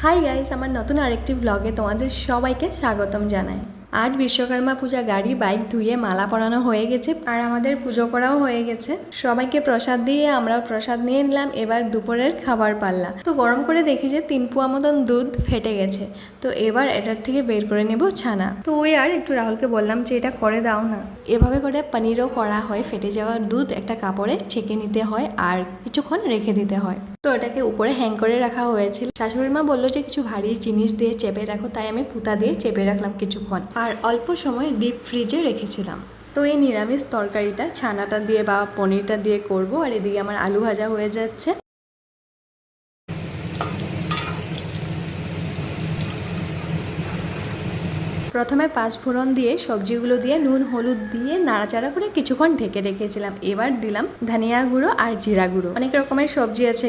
Hi guys, আমার নতুন আরেকটি ব্লগে তোমাদের সবাইকে স্বাগতম জানাই। আজ বিশ্বকর্মা পূজা, গাড়ি বাইক ধুয়ে মালা পরানো হয়ে গেছে আর আমাদের পুজো করাও হয়ে গেছে। সবাইকে প্রসাদ দিয়ে আমরাও প্রসাদ নিয়ে নিলাম। এবার দুপুরের খাবার পাল্লা। তো গরম করে দেখি যে 3 পোয়া মতন দুধ ফেটে গেছে। তো এবার এটার থেকে বের করে নেব ছানা। তো ওই আর একটু রাহুলকে বললাম যে এটা করে দাও না। এভাবে করে পনিরও করা হয়। ফেটে যাওয়া দুধ একটা কাপড়ে ছেঁকে নিতে হয় আর কিছুক্ষণ রেখে দিতে হয়। তো এটাকে উপরে হ্যাং করে রাখা হয়েছিল। শাশুড়ি মা বললো যে কিছু ভারী জিনিস দিয়ে চেপে রাখো, তাই আমি পুঁতা দিয়ে চেপে রাখলাম কিছুক্ষণ আর অল্প সময় ডিপ ফ্রিজে রেখেছিলাম। তো এই নিরামিষ তরকারিটা ছানাটা দিয়ে বা পনিরটা দিয়ে করব। আর এদিকে আমার আলু ভাজা হয়ে যাচ্ছে। প্রথমে পাঁচফোড়ন দিয়ে সবজিগুলো দিয়ে নুন হলুদ দিয়ে নাড়াচাড়া করে কিছুক্ষণ ঢেকে রেখেছিলাম। এবার দিলাম ধনিয়া গুঁড়ো আর জিরা গুঁড়ো। অনেক রকমের সবজি আছে,